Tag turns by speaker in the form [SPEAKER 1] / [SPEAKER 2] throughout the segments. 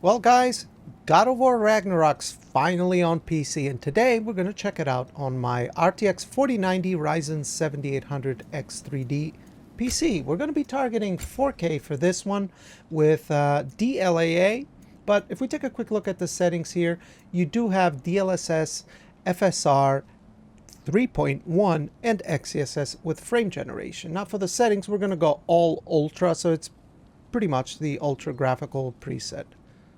[SPEAKER 1] Well guys, GoW Ragnarok's finally on PC, and today we're going to check it out on my RTX 4090 Ryzen 7800X 3D PC. We're going to be targeting 4K for this one with DLAA, but if we take a quick look at the settings here, you do have DLSS, FSR, 3.1 and XeSS with frame generation. Now for the settings, we're going to go all ultra, so it's pretty much the ultra graphical preset.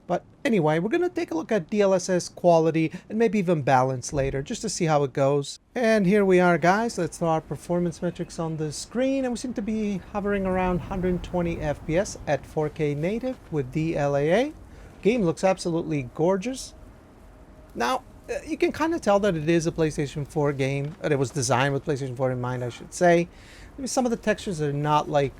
[SPEAKER 1] But anyway, we're going to take a look at DLSS quality and maybe even balance later just to see how it goes. And here we are, guys. Let's throw our performance metrics on the screen, and we seem to be hovering around 120 FPS at 4K native with DLAA. Game looks absolutely gorgeous. Now, you can kind of tell that it is a PlayStation 4 game, that it was designed with PlayStation 4 in mind, I should say. Maybe some of the textures are not like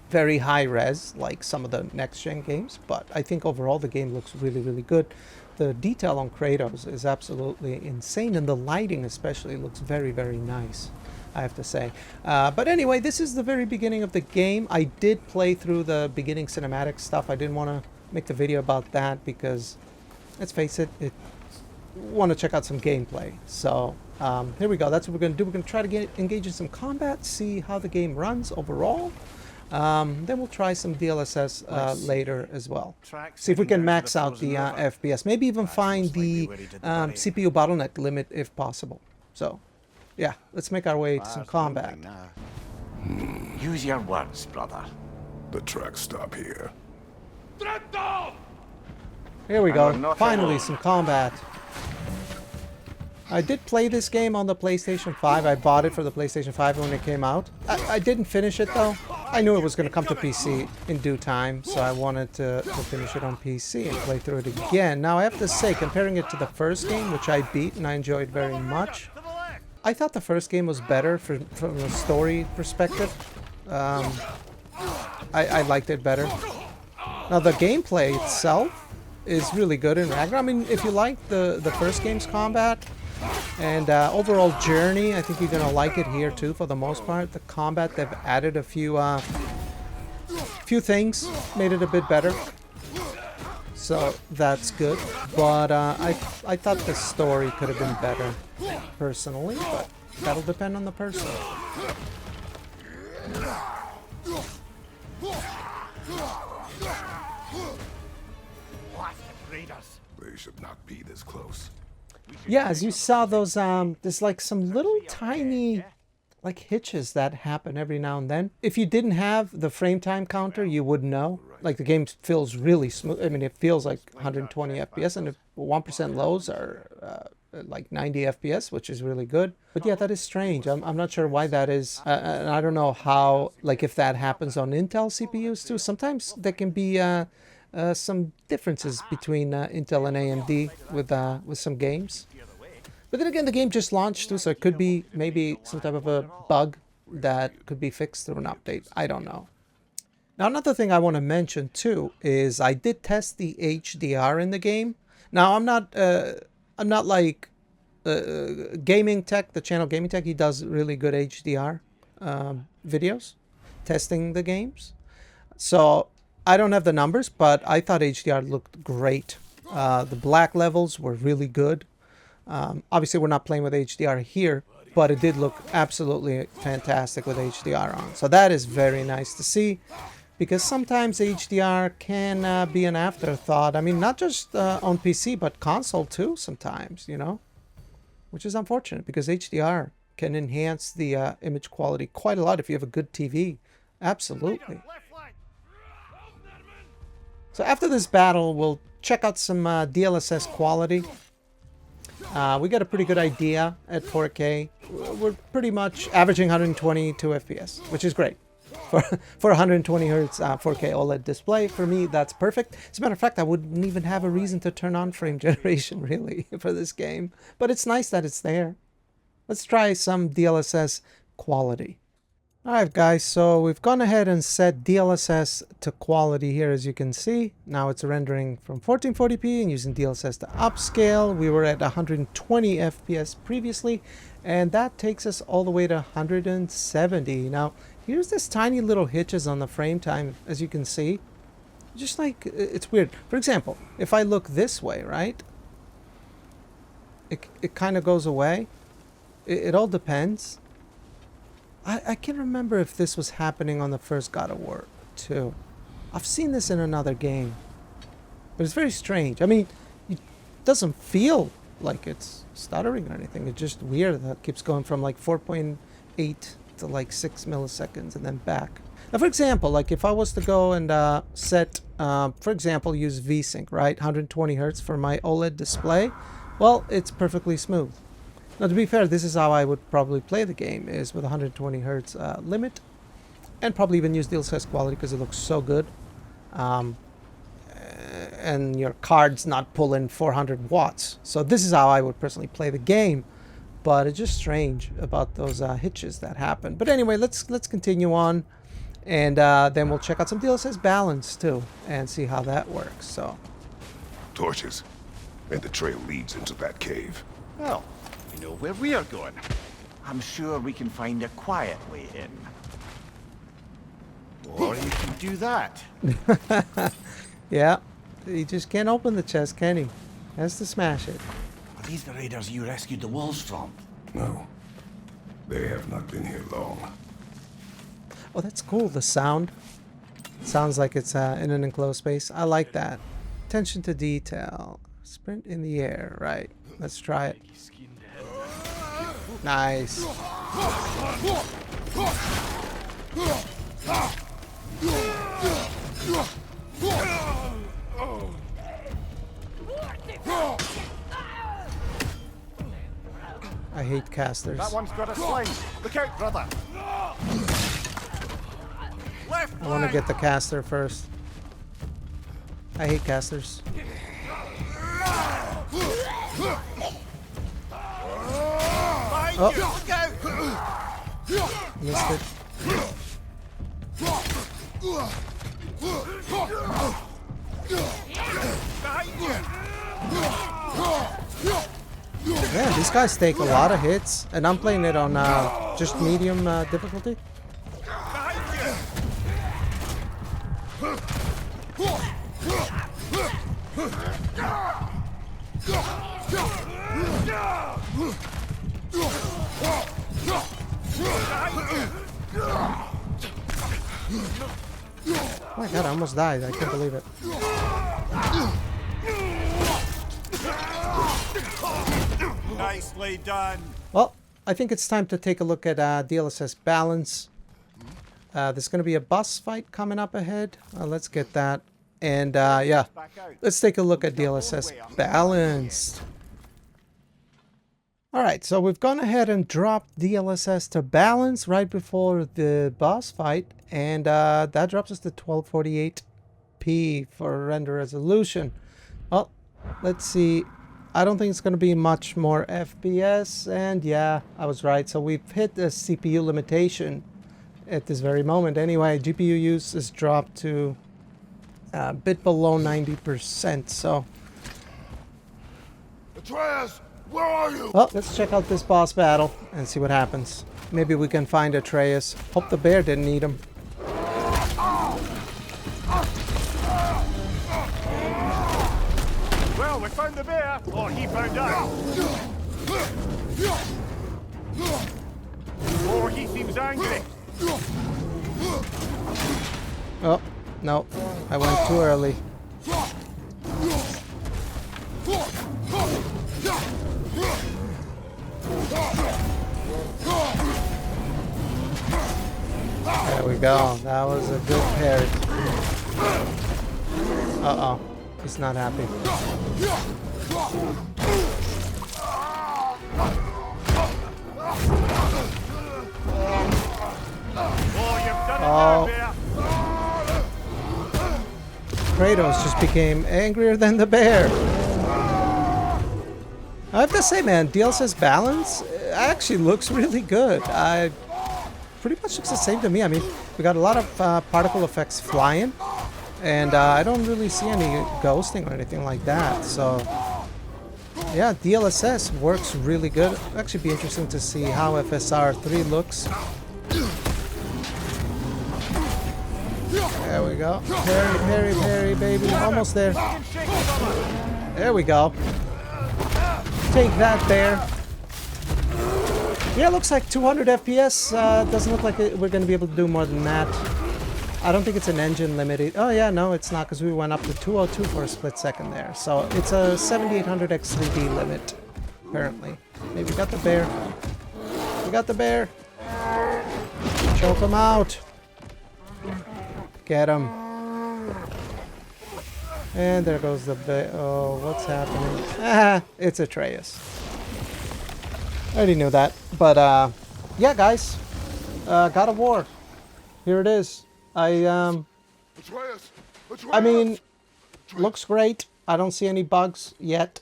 [SPEAKER 1] very high res like some of the next gen games, but I think overall the game looks really good. The detail on Kratos is absolutely insane, and the lighting especially looks very nice, I have to say. But anyway, this is the very beginning of the game. I did play through the beginning cinematic stuff. I didn't want to make the video about that because, let's face it, want to check out some gameplay. So here we go. That's what we're going to do. We're going to try to engage in some combat, see how the game runs overall. Then we'll try some DLSS later as well. See if we can max out the FPS. Maybe even find the CPU bottleneck limit if possible. So, yeah, let's make our way to some combat.
[SPEAKER 2] Use your words, brother.
[SPEAKER 3] The tracks stop here.
[SPEAKER 1] Here we go. Finally, some combat. I did play this game on the PlayStation 5. I bought it for the PlayStation 5 when it came out. I didn't finish it though. I knew it was going to come to PC in due time, so I wanted to finish it on PC and play through it again. Now I have to say, comparing it to the first game, which I beat and I enjoyed very much, I thought the first game was better from a story perspective. I liked it better. Now the gameplay itself is really good in Ragnarok. I mean, if you like the first game's combat and overall journey, I think you're gonna like it here too. For the most part, the combat, they've added a few things, made it a bit better, so that's good. But I thought the story could have been better personally, but that'll depend on the person.
[SPEAKER 3] They should not be this close.
[SPEAKER 1] Yeah, as you saw, those there's like some little tiny like hitches that happen every now and then. If you didn't have the frame time counter, you would know. Like the game feels really smooth. I mean, it feels like 120 FPS, and if 1% lows are like 90 FPS, which is really good. But yeah, that is strange. I'm not sure why that is. And I don't know how, like if that happens on Intel CPUs too. Sometimes there can be some differences between Intel and AMD with some games. But then again, the game just launched too, so it could be maybe some type of a bug that could be fixed through an update. I don't know. Now, another thing I want to mention too is I did test the HDR in the game. Now, I'm not like Gaming Tech, the channel Gaming Tech. He does really good HDR videos testing the games. So I don't have the numbers, but I thought HDR looked great. The black levels were really good. Obviously, we're not playing with HDR here, but it did look absolutely fantastic with HDR on. So that is very nice to see, because sometimes HDR can be an afterthought. I mean, not just on PC, but console too sometimes, you know, which is unfortunate because HDR can enhance the image quality quite a lot if you have a good TV. Absolutely. So after this battle, we'll check out some DLSS quality. We got a pretty good idea at 4K. We're pretty much averaging 122 FPS, which is great. For 120 Hz 4K OLED display, for me, that's perfect. As a matter of fact, I wouldn't even have a reason to turn on frame generation, really, for this game. But it's nice that it's there. Let's try some DLSS quality. Alright guys, so we've gone ahead and set DLSS to quality here, as you can see. Now it's rendering from 1440p and using DLSS to upscale. We were at 120 FPS previously, and that takes us all the way to 170. Now, here's this tiny little hitches on the frame time, as you can see. Just like, it's weird. For example, if I look this way, right? It kind of goes away. It all depends. I can't remember if this was happening on the first God of War 2. I've seen this in another game. But it's very strange. I mean, it doesn't feel like it's stuttering or anything. It's just weird that it keeps going from like 4.8 to like 6 milliseconds and then back. Now, for example, like if I was to go and set, for example, use VSync, right? 120 Hertz for my OLED display. Well, it's perfectly smooth. Now, to be fair, this is how I would probably play the game, is with 120 Hertz limit. And probably even use DLSS Quality because it looks so good. And your card's not pulling 400 watts. So this is how I would personally play the game. But it's just strange about those hitches that happen. But anyway, let's continue on. And then we'll check out some DLSS Balanced too. And see how that works. So
[SPEAKER 3] Torches. And the trail leads into that cave.
[SPEAKER 2] Well, we know where we are going. I'm sure we can find a quiet way in. Or you can do that.
[SPEAKER 1] yeah, he just can't open the chest, can he? Has to smash it.
[SPEAKER 2] Are these the raiders you rescued the wolves from?
[SPEAKER 3] No. They have not been here long.
[SPEAKER 1] Oh, that's cool. The sound. Sounds like it's in an enclosed space. I like that. Attention to detail. Sprint in the air. Right. Let's try it. Nice. I hate casters.
[SPEAKER 2] That one's got a sling. Look out, brother. Left
[SPEAKER 1] I want to get the caster first. I hate casters. Oh. Missed it. Man, these guys take a lot of hits, and I'm playing it on just medium difficulty. Oh my god, I almost died. I can't believe it.
[SPEAKER 2] Nicely done.
[SPEAKER 1] Well, I think it's time to take a look at DLSS Balance. There's going to be a boss fight coming up ahead. Let's get that. And yeah, let's take a look at DLSS Balanced. Alright, so we've gone ahead and dropped DLSS to balance right before the boss fight, and that drops us to 1248p for render resolution. Well, let's see. I don't think it's going to be much more FPS, and yeah, I was right. So we've hit the CPU limitation at this very moment. Anyway, GPU use is dropped to a bit below 90%, so...
[SPEAKER 3] Atreus! Where are you?
[SPEAKER 1] Well, let's check out this boss battle and see what happens. Maybe we can find Atreus. Hope the bear didn't eat him.
[SPEAKER 2] Well, we found the bear, or he found us. Or he seems angry.
[SPEAKER 1] Oh, no. I went too early. There we go. That was a good parry. Uh-oh. He's not happy. Oh. Kratos just became angrier than the bear. I have to say, man, DLSS Balance actually looks really good. Pretty much looks the same to me. I mean, we got a lot of particle effects flying, and I don't really see any ghosting or anything like that. So, yeah, DLSS works really good. It'll actually be interesting to see how FSR 3 looks. There we go. Parry, parry, parry, baby. Almost there. There we go. Take that, bear. Yeah, it looks like 200 FPS. Doesn't look like we're going to be able to do more than that. I don't think it's an engine limited. Oh yeah, no, it's not, because we went up to 202 for a split second there. So it's a 7800X 3D limit, apparently. Hey, we got the bear. We got the bear. Choke him out. Get him. And there goes the bear. Oh, what's happening? Ah, it's Atreus. I already knew that. But, yeah, guys. God of War. Here it is. I mean, looks great. I don't see any bugs yet.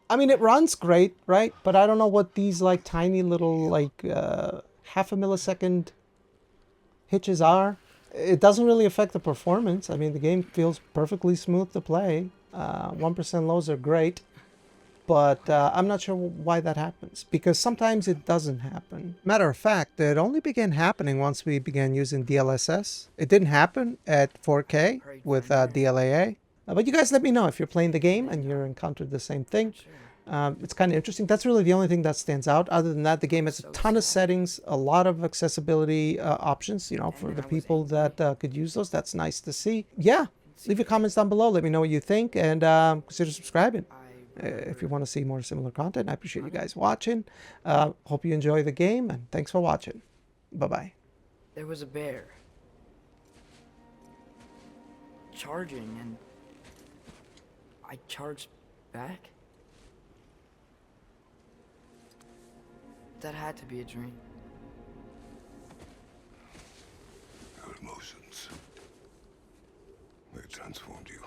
[SPEAKER 1] I mean, it runs great, right? But I don't know what these, like, tiny little, like, half a millisecond hitches are. It doesn't really affect the performance. I mean, the game feels perfectly smooth to play. 1% lows are great. But I'm not sure why that happens, because sometimes it doesn't happen. Matter of fact, it only began happening once we began using DLSS. It didn't happen at 4K with DLAA. But you guys let me know if you're playing the game and you're encountered the same thing. It's kind of interesting. That's really the only thing that stands out. Other than that, the game has a ton of settings, a lot of accessibility options, you know, for the people that could use those. That's nice to see. Yeah, leave your comments down below. Let me know what you think, and consider subscribing. If you want to see more similar content. I appreciate you guys watching. Hope you enjoy the game, and thanks for watching. Bye-bye.
[SPEAKER 4] There was a bear charging, and I charged back. That had to be a dream.
[SPEAKER 3] Your emotions, they transformed you.